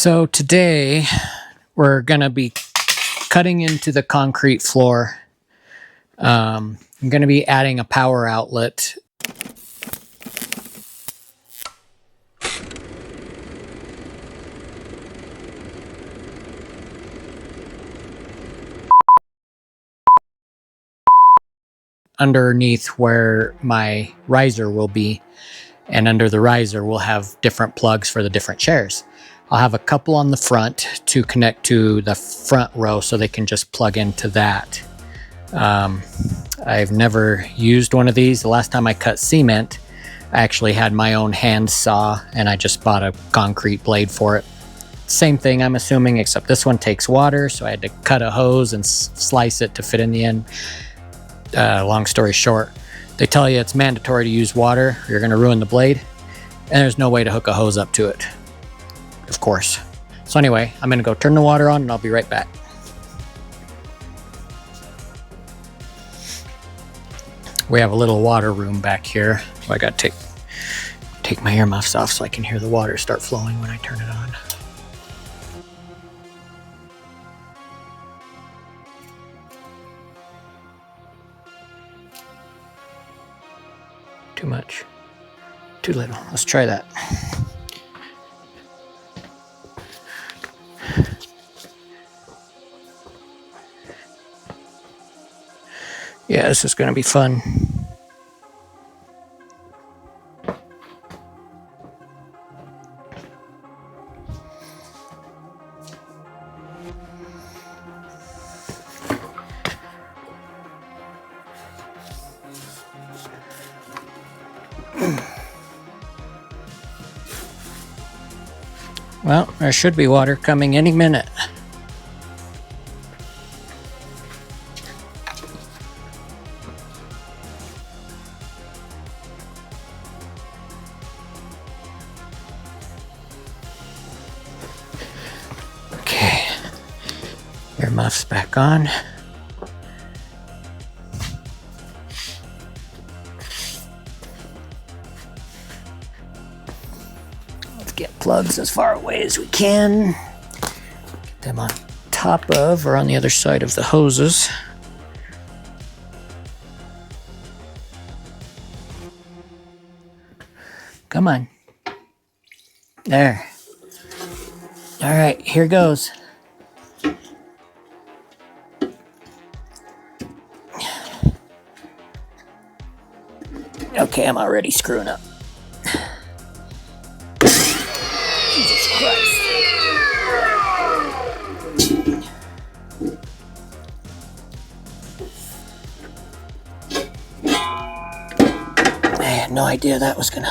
So today we're going to be cutting into the concrete floor. I'm going to be adding a power outlet. Underneath where my riser will be, and under the riser we'll have different plugs for the different chairs. I'll have a couple on the front to connect to the front row so they can just plug into that. I've never used one of these. The last time I cut cement, I actually had my own hand saw and I just bought a concrete blade for it. Same thing, I'm assuming, except this one takes water, so I had to cut a hose and slice it to fit in the end. Long story short, they tell you it's mandatory to use water or you're going to ruin the blade, and there's no way to hook a hose up to it, of course. So anyway, I'm going to go turn the water on and I'll be right back. We have a little water room back here. I got to take my earmuffs off so I can hear the water start flowing when I turn it on. Too much. Too little. Let's try that. Yeah, this is going to be fun. Well, there should be water coming any minute. Okay, earmuffs back on. Get plugs as far away as we can. Get them on top of or on the other side of the hoses. Come on. There. All right, here goes. Okay, I'm already screwing up. Jesus Christ. I had no idea that was gonna...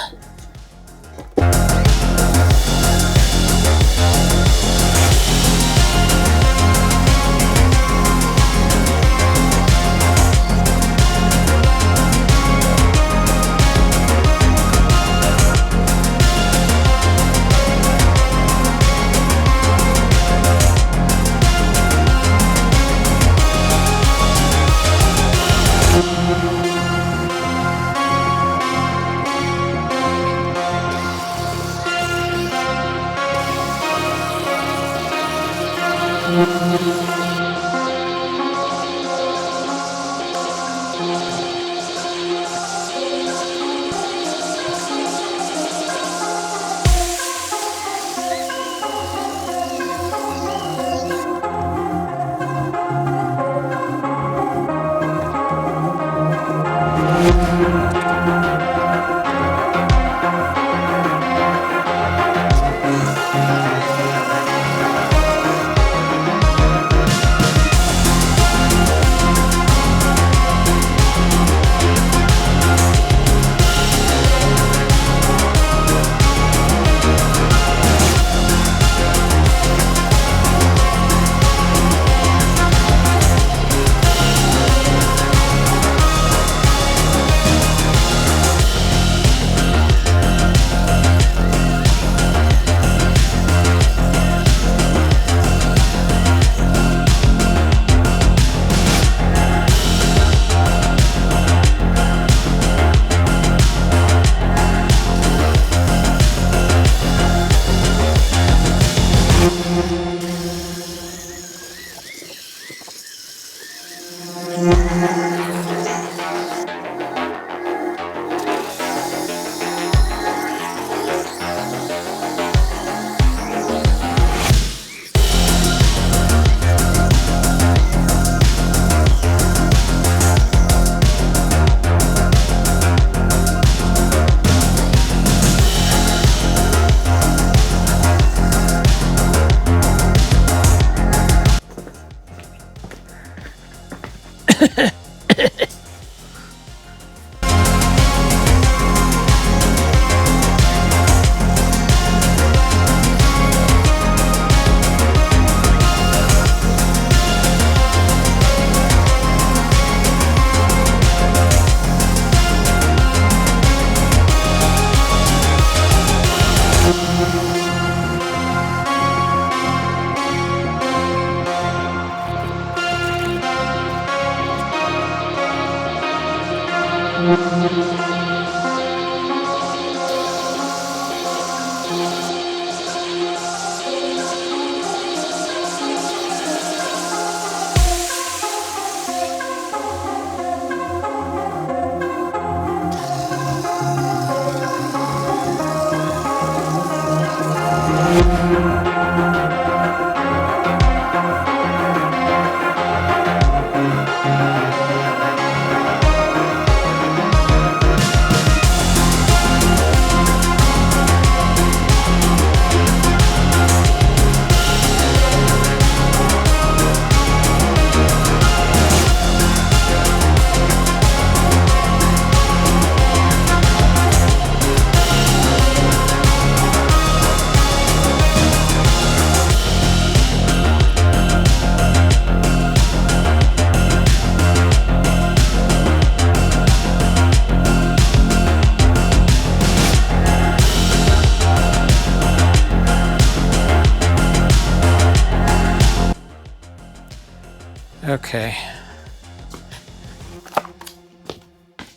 Okay.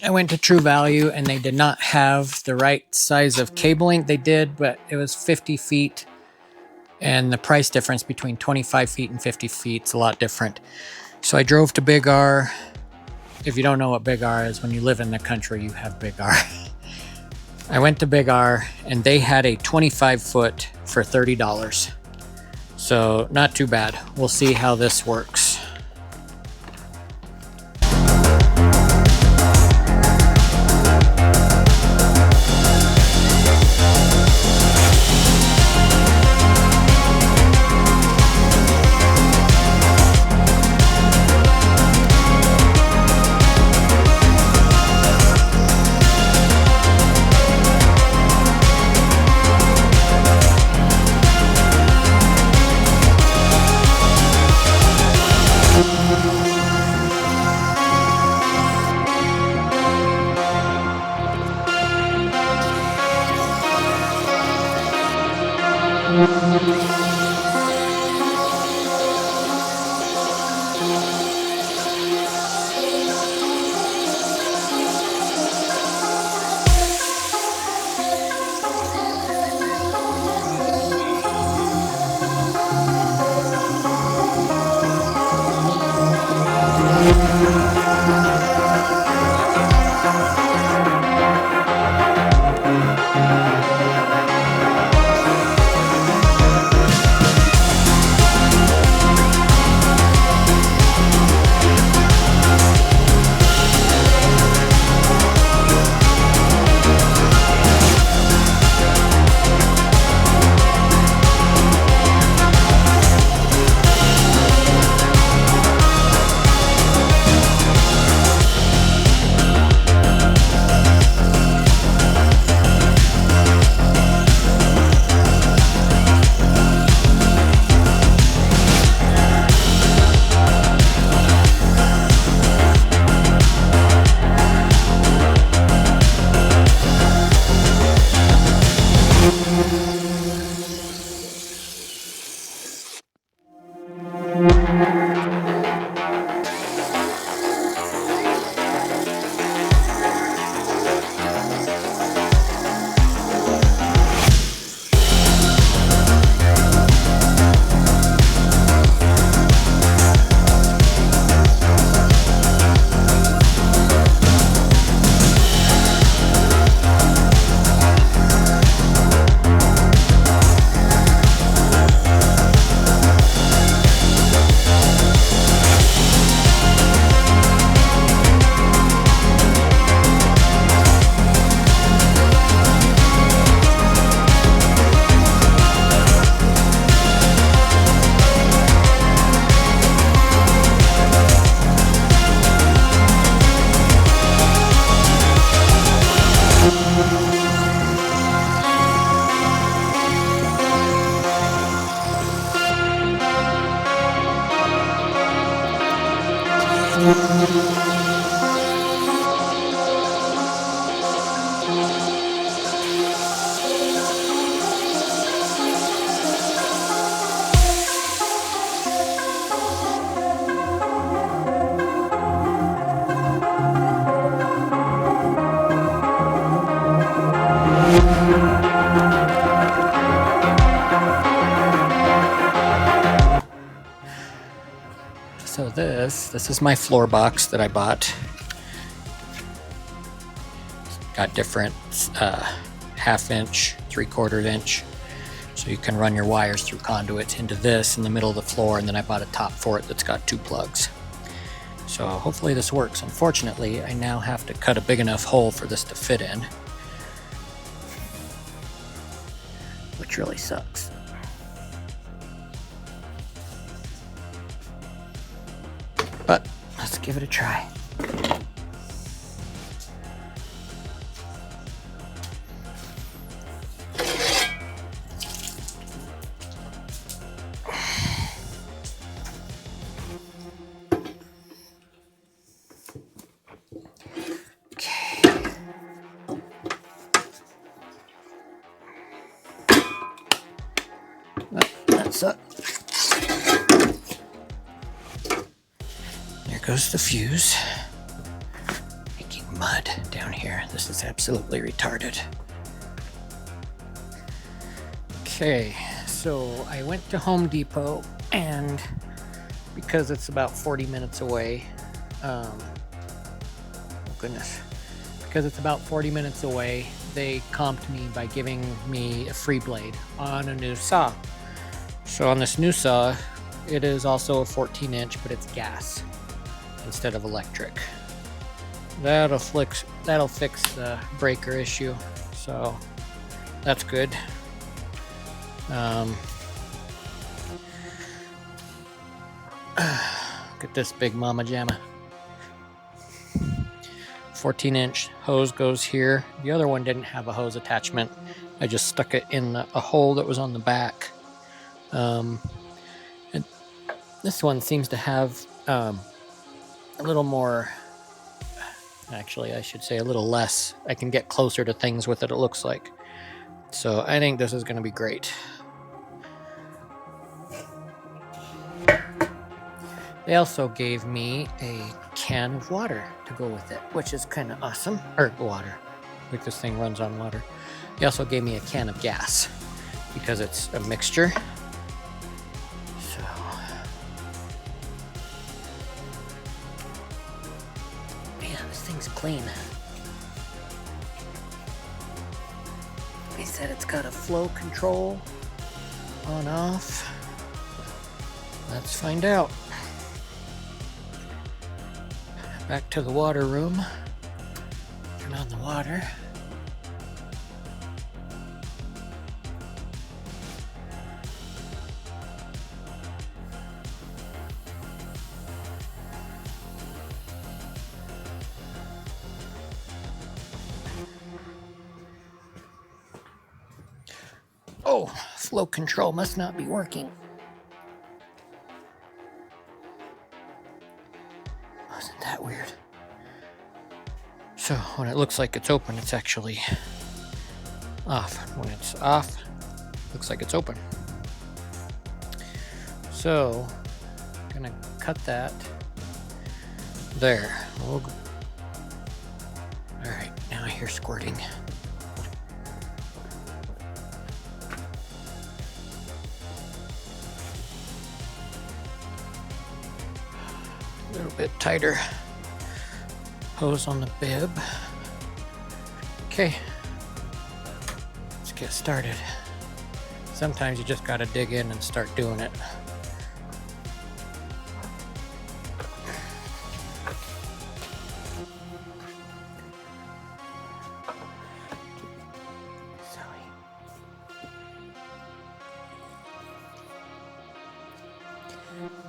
I went to True Value and they did not have the right size of cabling. They did, but it was 50 feet. And the price difference between 25 feet and 50 feet is a lot different. So I drove to Big R. If you don't know what Big R is, when you live in the country, you have Big R. I went to Big R and they had a 25 foot for $30. So not too bad. We'll see how this works. this is my floor box that I bought. Got different 1/2 inch, 3/4 inch, so you can run your wires through conduits into this in the middle of the floor, and then I bought a top for it that's got 2 plugs. So hopefully this works. Unfortunately, I now have to cut a big enough hole for this to fit in, which really sucks. But let's give it a try. That's up. There goes the fuse. Making mud down here. This is absolutely retarded. Okay, so I went to Home Depot, and because it's about 40 minutes away, oh goodness, because it's about 40 minutes away, they comped me by giving me a free blade on a new saw. So on this new saw, it is also a 14 inch, but it's gas instead of electric. That'll fix the breaker issue, so that's good. Look at this big mama jamma. 14 inch hose goes here. The other one didn't have a hose attachment. I just stuck it in a hole that was on the back. And this one seems to have a little more, actually I should say a little less. I can get closer to things with it, it looks like. So I think this is going to be great. They also gave me a can of water to go with it, which is kind of awesome. Or water, like this thing runs on water. They also gave me a can of gas because it's a mixture. So man, this thing's clean. They said it's got a flow control on off. Let's find out. Back to the water room. Turn on the water. Oh, flow control must not be working. Wasn't that weird? So when it looks like it's open, it's actually off. When it's off, looks like it's open. So I'm gonna cut that there. All right, now I hear squirting. A little bit tighter hose on the bib. Okay, let's get started. Sometimes you just gotta dig in and start doing it.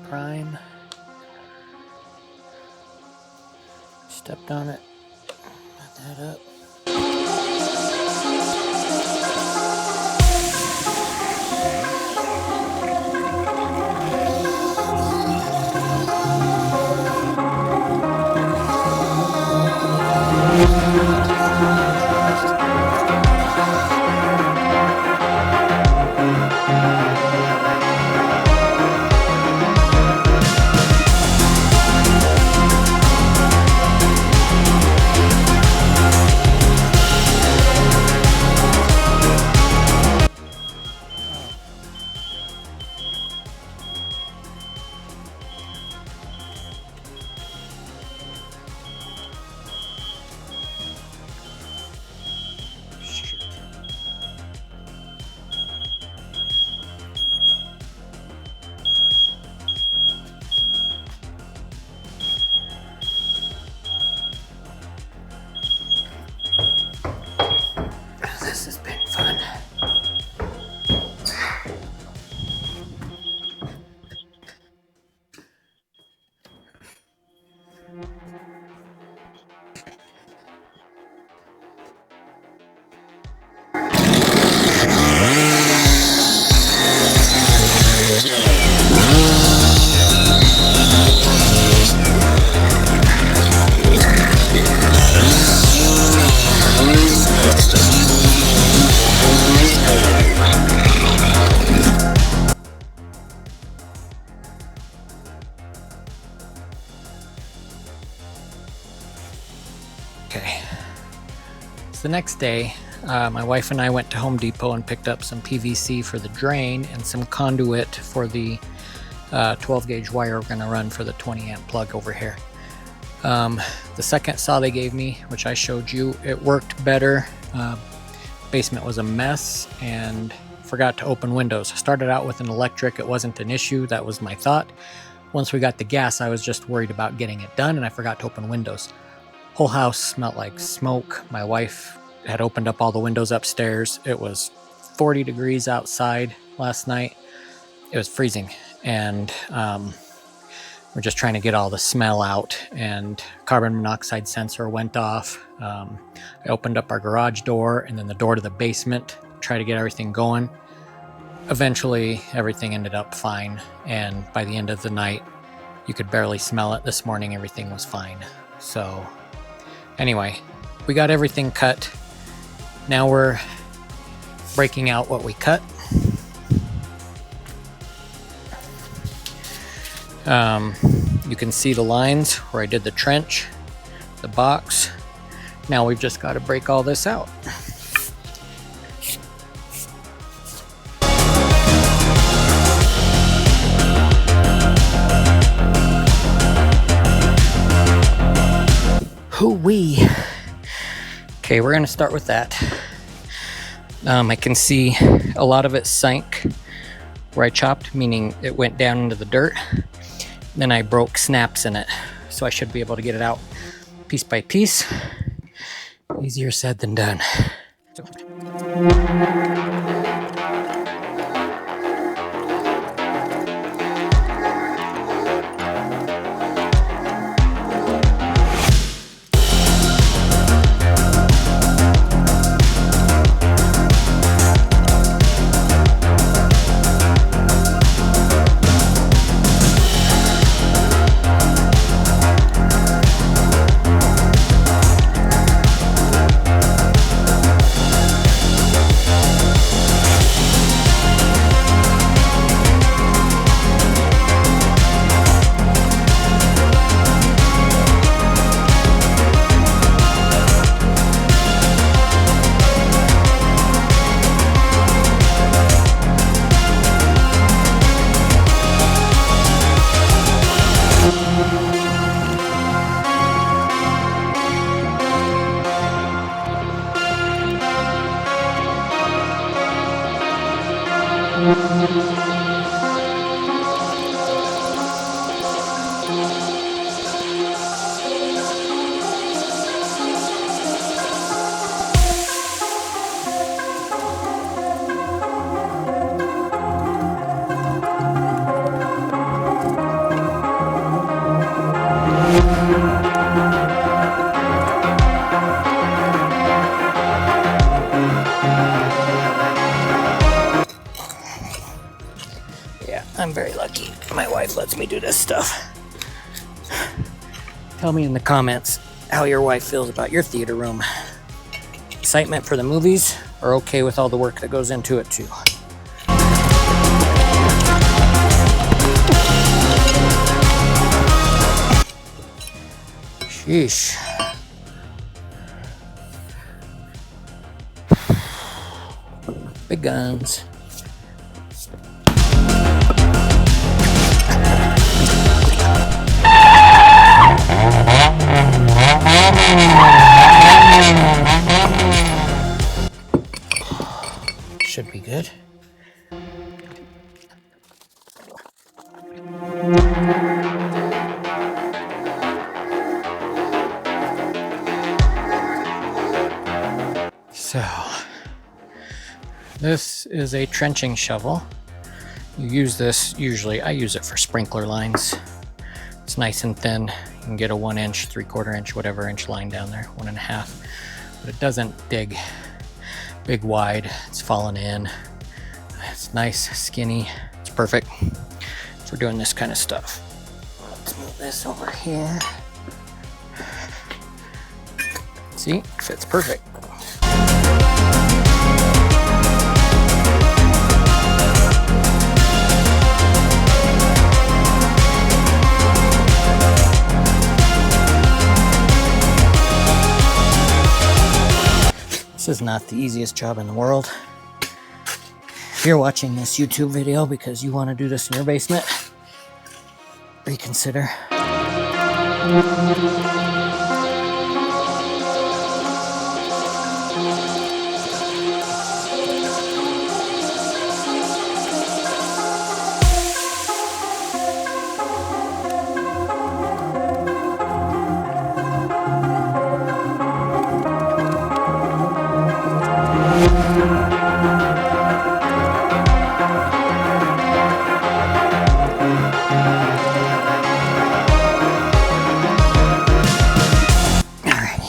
Prime. Stepped on it. Put that up. the next day, my wife and I went to Home Depot and picked up some PVC for the drain and some conduit for the 12 gauge wire we're going to run for the 20 amp plug over here. The second saw they gave me, which I showed you, it worked better. Basement was a mess and forgot to open windows. I started out with an electric. It wasn't an issue. That was my thought. Once we got the gas, I was just worried about getting it done, and I forgot to open windows. Whole house smelled like smoke. My wife had opened up all the windows upstairs. It was 40 degrees outside last night. It was freezing, and we're just trying to get all the smell out, and carbon monoxide sensor went off. I opened up our garage door and then the door to the basement, try to get everything going. Eventually everything ended up fine, and by the end of the night you could barely smell it. This morning everything was fine. So anyway, we got everything cut. Now we're breaking out what we cut. You can see the lines where I did the trench, the box. Now we've just got to break all this out. Hoo-wee. Okay, we're going to start with that. I can see a lot of it sank where I chopped, meaning it went down into the dirt. Then I broke snaps in it, so I should be able to get it out piece by piece. Easier said than done. I'm very lucky. My wife lets me do this stuff. Tell me in the comments how your wife feels about your theater room. Excitement for the movies, or okay with all the work that goes into it too? Sheesh. Big guns. Should be good. So, this is a trenching shovel. You use this, usually I use it for sprinkler lines. It's nice and thin. You can get a 1 inch, 3/4 inch, whatever inch line down there, 1.5. But it doesn't dig big wide. It's fallen in. It's nice, skinny. It's perfect for doing this kind of stuff. Let's move this over here. See, fits perfect. is not the easiest job in the world. If you're watching this YouTube video because you want to do this in your basement, reconsider.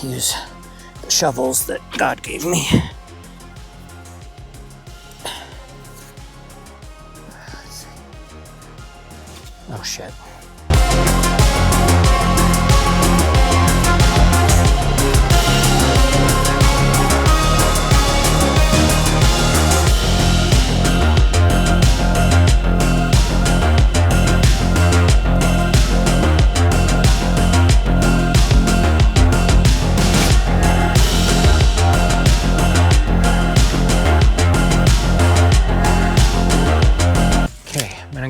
Use the shovels that God gave me. Oh shit.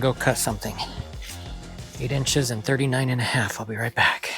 Go cut something. 8 inches and 39.5. I'll be right back.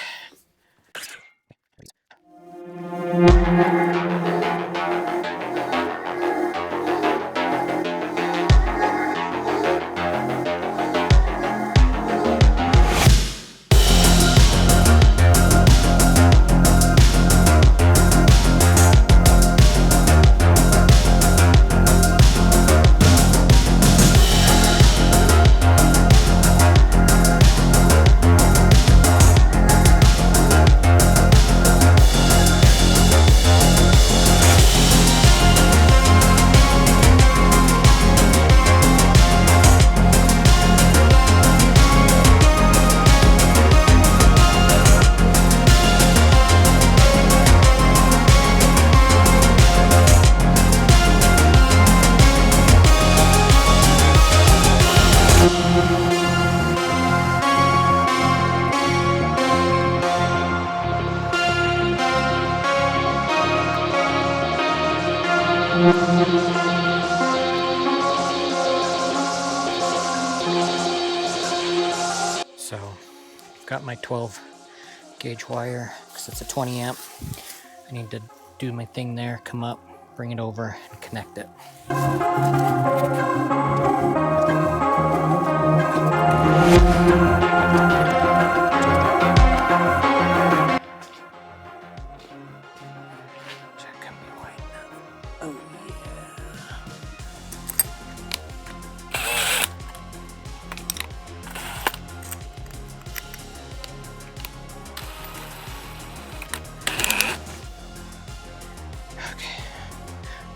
So, got my 12 gauge wire because it's a 20 amp. I need to do my thing there, come up, bring it over, and connect it.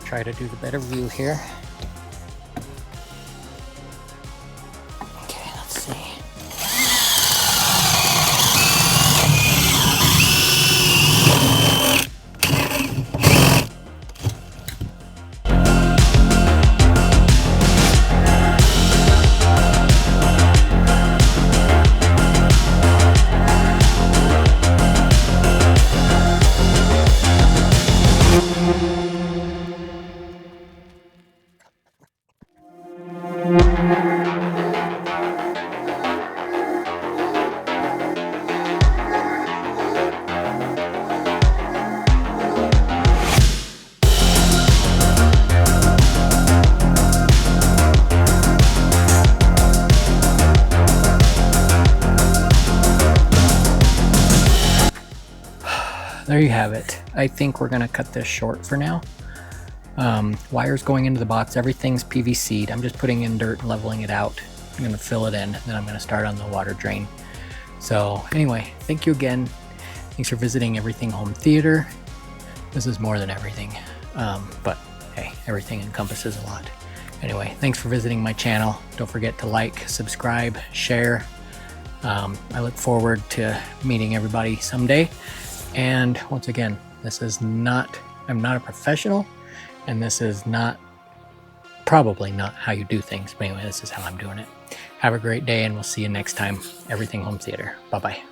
Try to do the better view here. Okay, let's see. There you have it. I think we're gonna cut this short for now. Wires going into the box, everything's PVC'd. I'm just putting in dirt and leveling it out. I'm gonna fill it in, then I'm gonna start on the water drain. So anyway, thank you again. Thanks for visiting Everything Home Theater. This is more than everything, but hey, everything encompasses a lot. Anyway, thanks for visiting my channel. Don't forget to like, subscribe, share. I look forward to meeting everybody someday. And once again, I'm not a professional, and this is probably not how you do things. But anyway, this is how I'm doing it. Have a great day, and we'll see you next time. Everything Home Theater. Bye-bye.